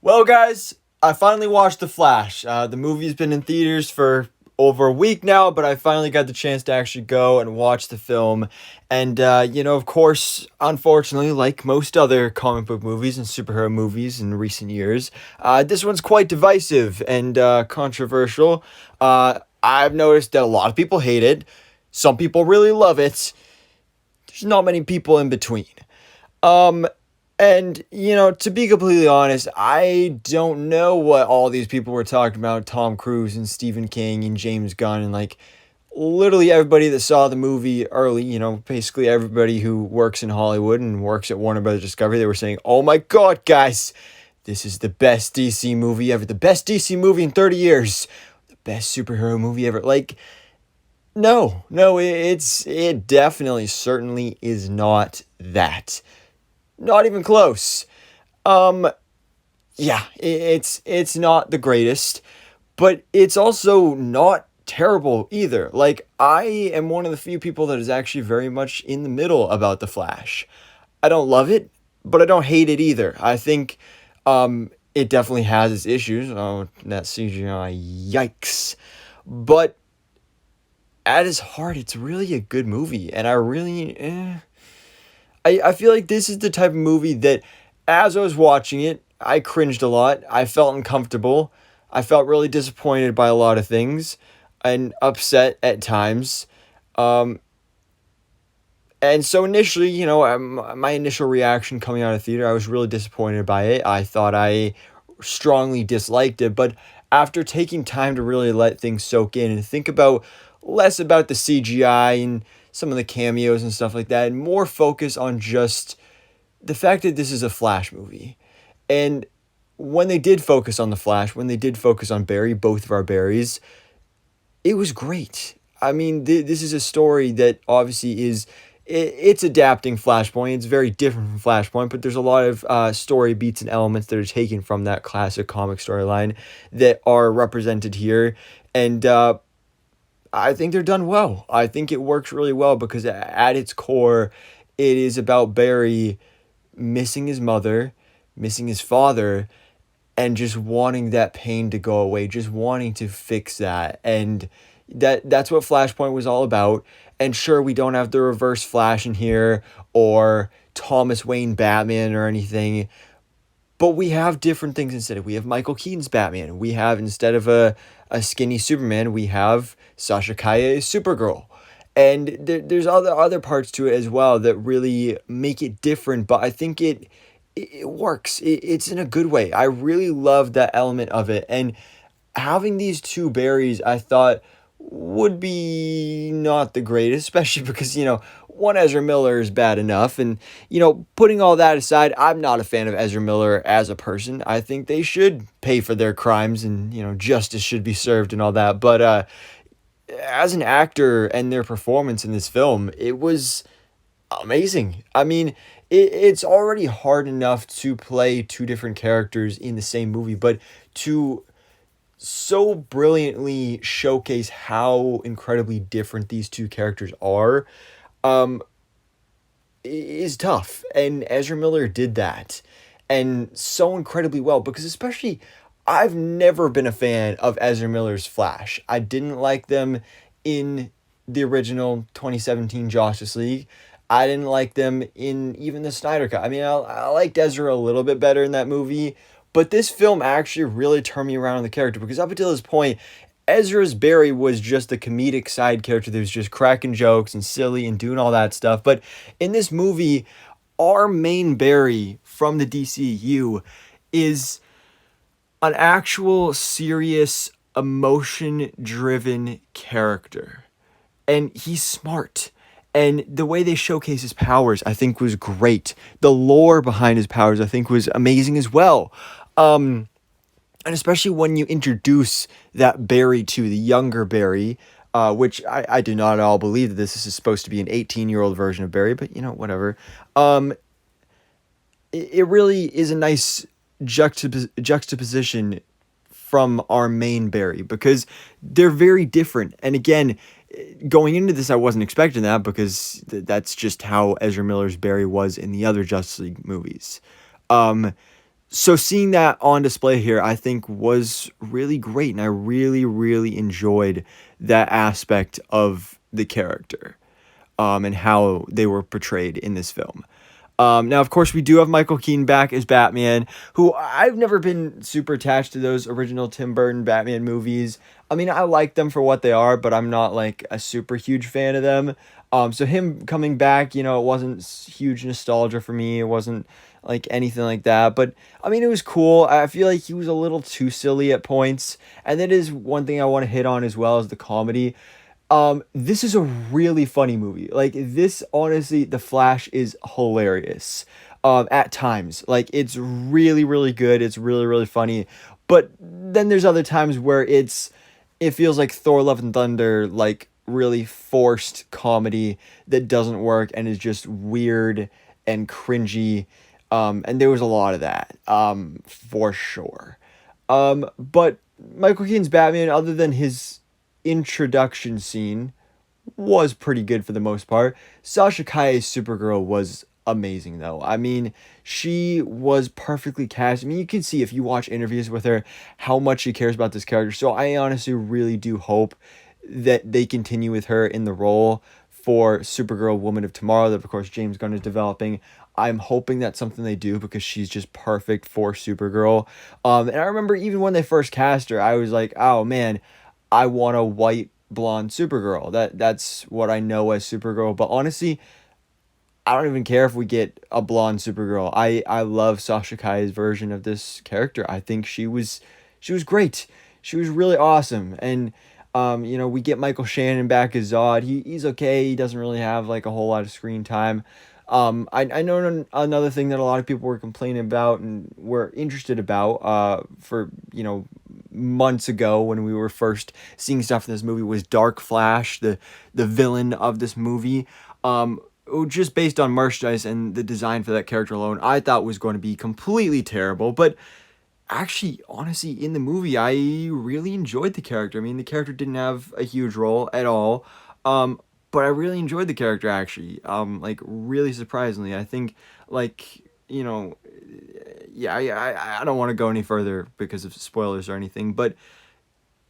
Well, guys, I finally watched The Flash. The movie's been in theaters for over a week now, but I finally got the chance to actually go and watch the film. And, of course, unfortunately, like most other comic book movies and superhero movies in recent years, this one's quite divisive and controversial. I've noticed that a lot of people hate it, some people really love it. There's not many people in between. Um, and, to be completely honest, I don't know what all these people were talking about. Tom Cruise and Stephen King and James Gunn and like literally everybody that saw the movie early, basically everybody who works in Hollywood and works at Warner Brothers Discovery, they were saying, "Oh my God, guys, this is the best DC movie ever. The best DC movie in 30 years. The best superhero movie ever." Like, no, it definitely certainly is not that. Not even close. Um, yeah, it's not the greatest, but it's also not terrible either. Like, I am one of the few people that is actually very much in the middle about The Flash. I don't love it, but I don't hate it either. I think it definitely has its issues. Oh, that CGI, yikes. But at its heart, it's really a good movie, and I feel like this is the type of movie that, as I was watching it, I cringed a lot. I felt uncomfortable. I felt really disappointed by a lot of things and upset at times. Um, and so initially, my initial reaction coming out of theater, I was really disappointed by it. I thought I strongly disliked it. But after taking time to really let things soak in and think about less about the CGI and some of the cameos and stuff like that, and more focus on just the fact that this is a Flash movie. And when they did focus on the Flash, when they did focus on Barry, both of our Barrys, it was great. I mean, this is a story that obviously it's adapting Flashpoint. It's very different from Flashpoint, but there's a lot of story beats and elements that are taken from that classic comic storyline that are represented here. And I think they're done well. I think it works really well because at its core, it is about Barry missing his mother, missing his father, and just wanting that pain to go away, just wanting to fix that. And that's what Flashpoint was all about. And sure, we don't have the Reverse Flash in here or Thomas Wayne Batman or anything, but we have different things instead. We have Michael Keaton's Batman. We have, instead of a skinny Superman, we have Sasha Calle's Supergirl. And there's other parts to it as well that really make it different, but I think it works. It's in a good way. I really love that element of it. And having these two Barrys, I thought would be not the greatest, especially because, one Ezra Miller is bad enough. And, putting all that aside, I'm not a fan of Ezra Miller as a person. I think they should pay for their crimes and, justice should be served and all that. But as an actor and their performance in this film, it was amazing. I mean, it's already hard enough to play two different characters in the same movie, but to so brilliantly showcase how incredibly different these two characters are, um, is tough. And Ezra Miller did that, and so incredibly well, because especially I've never been a fan of Ezra Miller's Flash. I didn't like them in the original 2017 Justice League. I didn't like them in even the Snyder Cut. I mean, I liked Ezra a little bit better in that movie, but this film actually really turned me around on the character, because up until this point, Ezra's Barry was just the comedic side character that was just cracking jokes and silly and doing all that stuff. But in this movie, our main Barry from the DCU is an actual serious emotion driven character, and he's smart, and the way they showcase his powers I think was great. The lore behind his powers I think was amazing as well. And especially when you introduce that Barry to the younger Barry, which I do not at all believe that this is supposed to be an 18-year-old version of Barry, but whatever. It really is a nice juxtaposition from our main Barry, because they're very different. And again, going into this, I wasn't expecting that, because that's just how Ezra Miller's Barry was in the other Justice League movies. So seeing that on display here, I think was really great, and I really, really enjoyed that aspect of the character, and how they were portrayed in this film. Now, of course, we do have Michael Keane back as Batman, who I've never been super attached to those original Tim Burton Batman movies. I mean, I like them for what they are, but I'm not like a super huge fan of them. So him coming back, it wasn't huge nostalgia for me. It wasn't like anything like that. But I mean, it was cool. I feel like he was a little too silly at points, and that is one thing I want to hit on as well as the comedy. This is a really funny movie. Like this, honestly, The Flash is hilarious. At times, like it's really, really good. It's really, really funny. But then there's other times where it feels like Thor: Love and Thunder, like really forced comedy that doesn't work and is just weird and cringy. And there was a lot of that, for sure. But Michael Keaton's Batman, other than his introduction scene, was pretty good for the most part. Sasha Calle's Supergirl was amazing though. I mean, she was perfectly cast. I mean, you can see if you watch interviews with her how much she cares about this character. So I honestly really do hope that they continue with her in the role for Supergirl Woman of Tomorrow that of course James Gunn is developing. I'm hoping that's something they do because she's just perfect for Supergirl. And I remember even when they first cast her, I was like, oh man, I want a white blonde Supergirl. That's what I know as Supergirl. But honestly, I don't even care if we get a blonde Supergirl. I love Sasha Calle's version of this character. I think she was great. She was really awesome. And we get Michael Shannon back as Zod. He's okay. He doesn't really have like a whole lot of screen time. I know another thing that a lot of people were complaining about and were interested about for months ago when we were first seeing stuff in this movie was Dark Flash, the villain of this movie. Just based on merchandise and the design for that character alone, I thought was going to be completely terrible. But actually, honestly, in the movie, I really enjoyed the character. I mean, the character didn't have a huge role at all. But I really enjoyed the character actually. Like really surprisingly, I think like yeah, I don't want to go any further because of spoilers or anything, but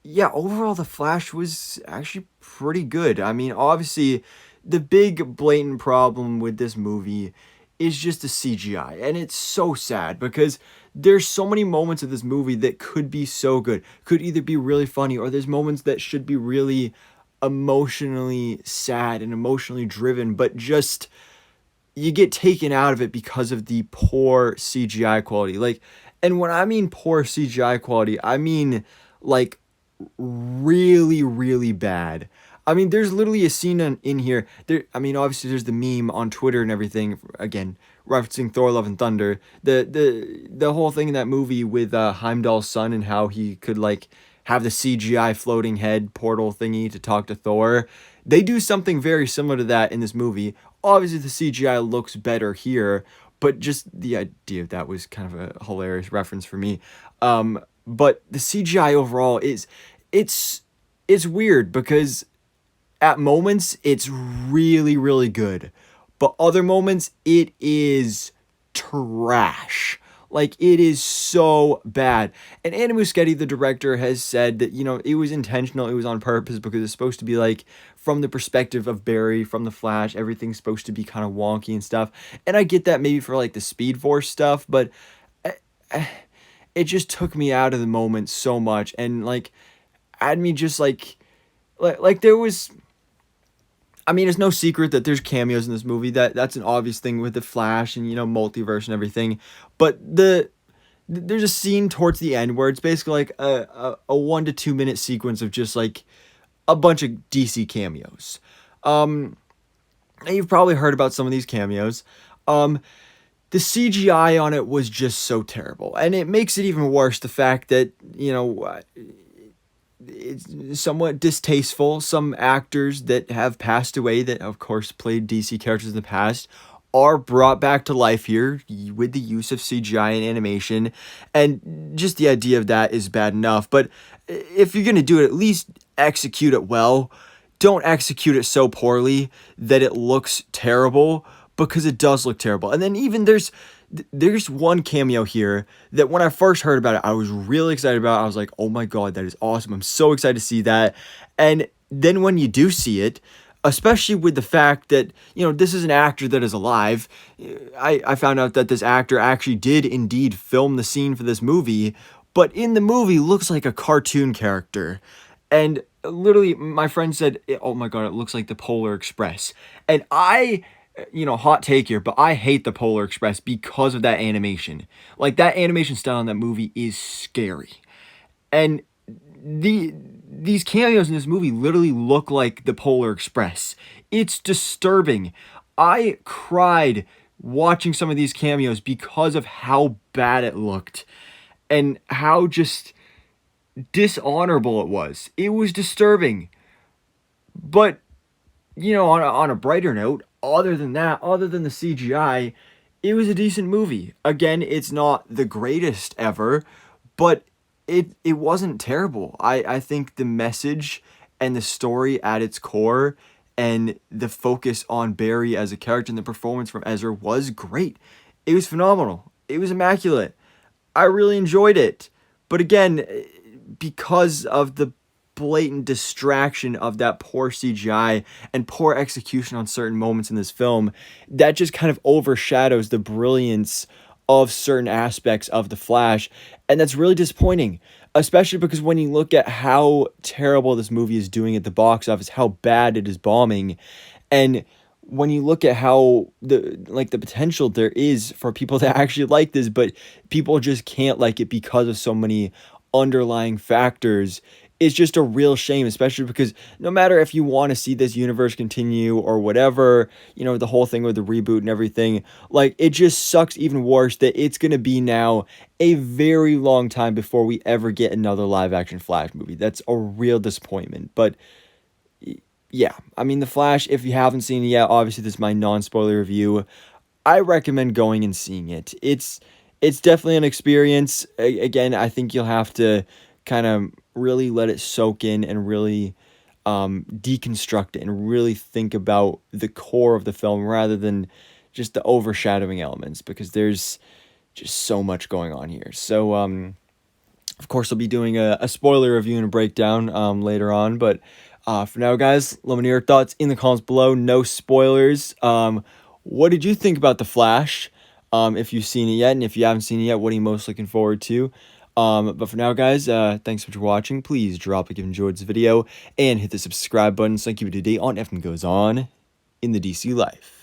yeah, overall the Flash was actually pretty good. I mean, obviously, the big blatant problem with this movie is just the CGI, and it's so sad because there's so many moments of this movie that could be so good, could either be really funny, or there's moments that should be really emotionally sad and emotionally driven, but just you get taken out of it because of the poor CGI quality. Like, and when I mean poor CGI quality, I mean like really, really bad. I mean, there's literally a scene in here. There, I mean, obviously, there's the meme on Twitter and everything. Again, referencing Thor: Love and Thunder. The whole thing in that movie with Heimdall's son and how he could like have the CGI floating head portal thingy to talk to Thor. They do something very similar to that in this movie. Obviously, the CGI looks better here, but just the idea of that was kind of a hilarious reference for me. But the CGI overall it's it's weird because at moments it's really, really good, but other moments it is trash. Like it is so bad. And Anna Muschietti, the director, has said that it was intentional, it was on purpose because it's supposed to be like from the perspective of Barry from the Flash, everything's supposed to be kind of wonky and stuff. And I get that maybe for like the Speed Force stuff, but it just took me out of the moment so much and like had me just like there was. I mean, it's no secret that there's cameos in this movie. That's an obvious thing with the Flash and multiverse and everything. But there's a scene towards the end where it's basically like a 1 to 2 minute sequence of just like a bunch of DC cameos. And you've probably heard about some of these cameos. The CGI on it was just so terrible, and it makes it even worse the fact that it's somewhat distasteful. Some actors that have passed away that of course played DC characters in the past are brought back to life here with the use of CGI and animation, and just the idea of that is bad enough, but if you're going to do it, at least execute it well. Don't execute it so poorly that it looks terrible, because it does look terrible. And then even there's one cameo here that when I first heard about it, I was really excited about. I was like, oh my God, that is awesome. I'm so excited to see that. And then when you do see it, especially with the fact that, this is an actor that is alive. I found out that this actor actually did indeed film the scene for this movie, but in the movie looks like a cartoon character. And literally, my friend said, oh my God, it looks like the Polar Express. And hot take here, but I hate the Polar Express because of that animation. Like, that animation style in that movie is scary. And these cameos in this movie literally look like the Polar Express. It's disturbing. I cried watching some of these cameos because of how bad it looked and how just dishonorable it was. It was disturbing. But, on a brighter note, other than that, other than the CGI, it was a decent movie. Again, it's not the greatest ever, but it wasn't terrible. I think the message and the story at its core and the focus on Barry as a character and the performance from Ezra was great. It was phenomenal. It was immaculate. I really enjoyed it. But again, because of the blatant distraction of that poor CGI and poor execution on certain moments in this film, that just kind of overshadows the brilliance of certain aspects of The Flash. And that's really disappointing, especially because when you look at how terrible this movie is doing at the box office, how bad it is bombing, and when you look at how the potential there is for people to actually like this, but people just can't like it because of so many underlying factors, it's just a real shame, especially because no matter if you want to see this universe continue or whatever, the whole thing with the reboot and everything, like, it just sucks even worse that it's going to be now a very long time before we ever get another live action Flash movie. That's a real disappointment. But yeah, I mean, The Flash, if you haven't seen it yet, obviously this is my non-spoiler review. I recommend going and seeing it. It's definitely an experience. Again, I think you'll have to kind of really let it soak in and really deconstruct it and really think about the core of the film rather than just the overshadowing elements, because there's just so much going on here. So, of course, I'll be doing a spoiler review and a breakdown later on, but for now, guys, let me know your thoughts in the comments below. No spoilers. What did you think about The Flash? If you've seen it yet, and if you haven't seen it yet, what are you most looking forward to? But for now, guys, thanks for watching. Please drop a like if you enjoyed this video and hit the subscribe button so I can keep you up to date on everything that goes on in the DC life.